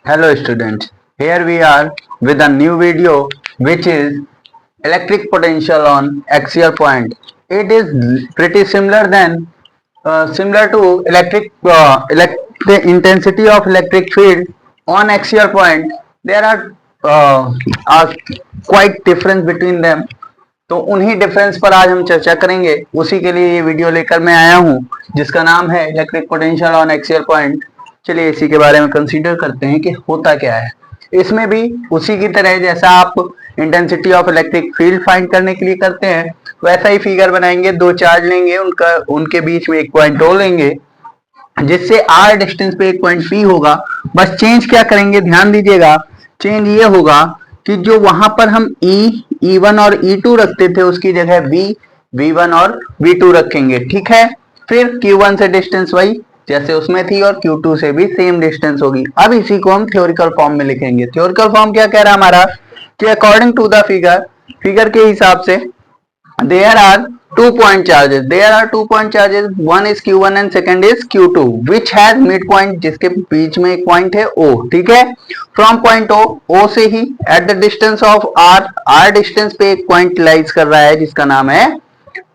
Hello students, here we are with a new video which is electric potential on axial point. It is pretty similar to the intensity of electric field on axial point. There are quite difference between them. तो उन्हीं difference पर आज हम चर्चा करेंगे। उसी के लिए ये वीडियो लेकर मैं आया हूँ जिसका नाम है electric potential on axial point. चलिए इसी के बारे में कंसीडर करते हैं कि होता क्या है। इसमें भी उसी की तरह जैसा आप intensity of electric field find करने के लिए करते हैं वैसा ही फिगर बनाएंगे। दो चार्ज लेंगे, उनके बीच में एक पॉइंट ओ लेंगे जिससे आर डिस्टेंस पे एक पॉइंट पी होगा। बस चेंज क्या करेंगे, ध्यान दीजिएगा। चेंज ये होगा कि जो वहां पर हम E1 और E2 रखते थे उसकी जगह V1 और V2 रखेंगे। ठीक है, फिर Q1 से डिस्टेंस वही जैसे उसमें थी और Q2 से भी सेम डिस्टेंस होगी। अब इसी को हम थ्योरिकल फॉर्म में लिखेंगे। थ्योरिकल फॉर्म क्या कह रहा है हमारा कि अकॉर्डिंग टू द फिगर के हिसाब से there are 2 point charges. There are 2 point charges. One is Q1 and second is Q2, which has midpoint जिसके बीच में एक पॉइंट है O। ठीक है, फ्रॉम पॉइंट O से ही at the distance of R distance पे एक पॉइंट लाइज कर रहा है जिसका नाम है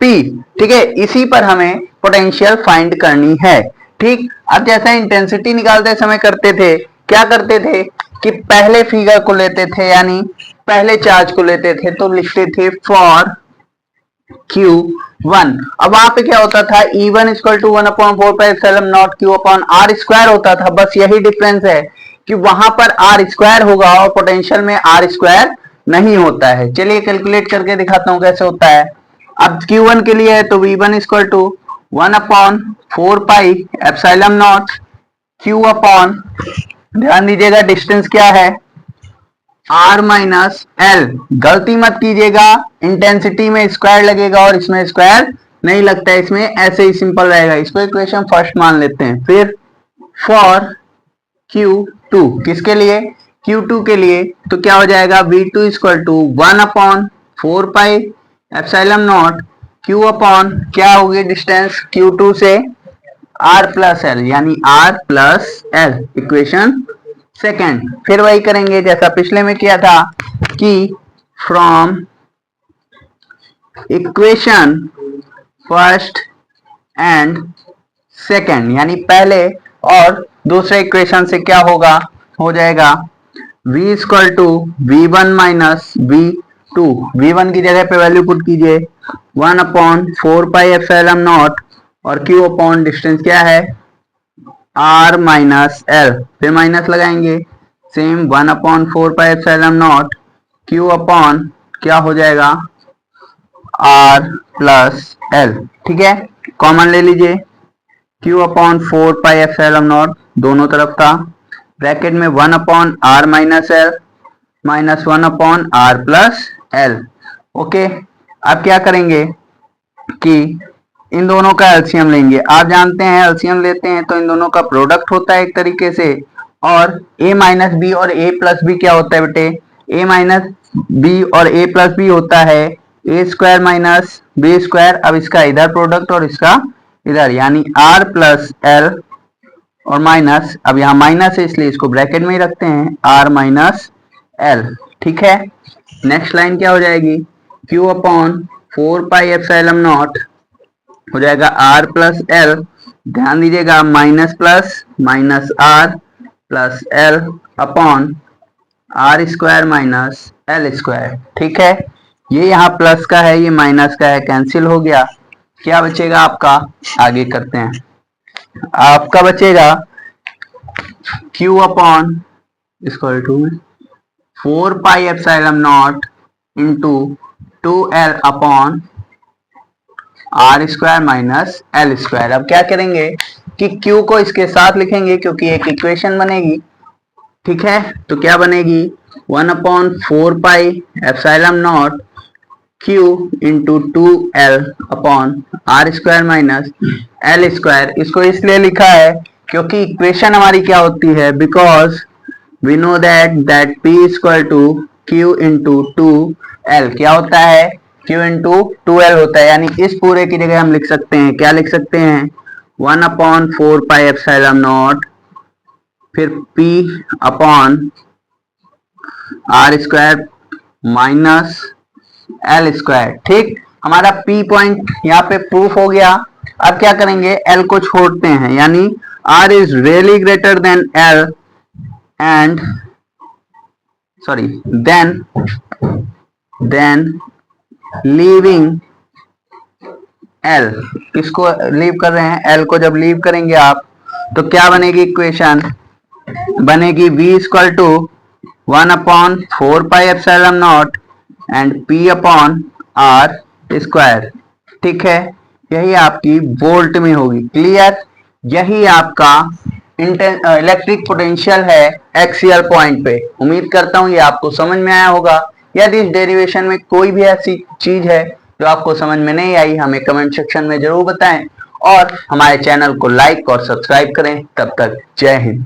P। ठीक है, इसी पर हमें पोटेंशियल फाइंड करनी है। ठीक, अब जैसा इंटेंसिटी निकालते समय करते थे, क्या करते थे कि पहले फिगर को लेते थे, यानी पहले चार्ज को लेते थे तो लिखते थे फॉर Q1। अब वहां पे क्या होता था, E1 equal to 1/4 Q upon R square होता था। बस यही डिफरेंस है कि वहां पर R स्क्वायर होगा और पोटेंशियल में R स्क्वायर नहीं होता है। चलिए कैलकुलेट करके दिखाता हूं कैसे होता है। अब Q1 के लिए है तो V1 equal to 1/4 pi epsilon naught Q upon, ध्यान दीजिएगा डिस्टेंस क्या है R माइनस एल। गलती मत कीजिएगा, इंटेंसिटी में स्क्वायर लगेगा और इसमें स्क्वायर नहीं लगता है, इसमें ऐसे ही सिंपल रहेगा। इसको इक्वेशन फर्स्ट मान लेते हैं। फिर फॉर Q2, किसके लिए, Q2 के लिए, तो क्या हो जाएगा V2 equal to 1/4 pi epsilon naught Q upon क्या होगी डिस्टेंस Q2 से R प्लस एल, यानी R plus L, equation second. फिर वही करेंगे जैसा पिछले में किया था कि from equation first and second, यानी पहले और दूसरे इक्वेशन से क्या होगा, हो जाएगा v equal to V1 minus V2। V1 की जगह पे वैल्यू पुट कीजिए 1/4 पाई एप्सिलॉन नॉट और Q अपॉन डिस्टेंस क्या है R माइनस एल, फिर माइनस लगाएंगे same 1/4 pi epsilon naught Q upon क्या हो जाएगा R प्लस एल। ठीक है, कॉमन ले लीजिए, Q upon 4 pi epsilon not दोनों तरफ था, ब्रैकेट में 1/R minus L minus 1/R plus L. Okay, अब क्या करेंगे कि इन दोनों का एलसीएम लेंगे। आप जानते हैं एलसीएम लेते हैं तो इन दोनों का प्रोडक्ट होता है एक तरीके से, और a माइनस बी और a प्लस बी क्या होता है बेटे, a माइनस बी और a प्लस बी होता है a square minus B square. अब इसका इधर प्रोडक्ट और इसका इधर, यानी r प्लस एल और माइनस, अब यहाँ माइनस है इसलिए इसको ब्रैकेट में ही रखते हैं r माइनस एल। ठीक है, नेक्स्ट लाइन क्या हो जाएगी, Q upon 4 pi epsilon not हो जाएगा R प्लस एल। ध्यान दीजिएगा minus plus minus R plus L upon R square minus L square. ठीक है, ये यहाँ प्लस का है ये माइनस का है, कैंसिल हो गया। क्या बचेगा आपका, आगे करते हैं, आपका बचेगा Q upon equal to 4 pi epsilon naught into 2L upon R square minus L square. अब क्या करेंगे कि Q को इसके साथ लिखेंगे क्योंकि एक इक्वेशन बनेगी। ठीक है, तो क्या बनेगी 1/4 pi epsilon naught Q into 2L upon R square minus L square. इसको इसलिए लिखा है क्योंकि इक्वेशन हमारी क्या होती है, because we know that P equal to Q into 2L क्या होता है, Q इंटू 2L होता है। यानी इस पूरे की जगह हम लिख सकते हैं, क्या लिख सकते हैं 1/4 पाई एप्सिलॉन नॉट फिर P upon R square minus L square. ठीक, हमारा P पॉइंट यहाँ पे प्रूफ हो गया। अब क्या करेंगे, L को छोड़ते हैं, यानी R is really greater than L and sorry then leaving L। किसको लीव कर रहे हैं, L को जब लीव करेंगे आप तो क्या बनेगी इक्वेशन, बनेगी V equal to 1 upon 4 pi epsilon naught and P upon R square. ठीक है, यही आपकी वोल्ट में होगी। क्लियर, यही आपका इलेक्ट्रिक पोटेंशियल है एक्सियल पॉइंट पे। उम्मीद करता हूं ये आपको समझ में आया होगा। यदि इस डेरिवेशन में कोई भी ऐसी चीज है जो आपको समझ में नहीं आई, हमें कमेंट सेक्शन में जरूर बताएं और हमारे चैनल को लाइक और सब्सक्राइब करें। तब तक जय हिंद।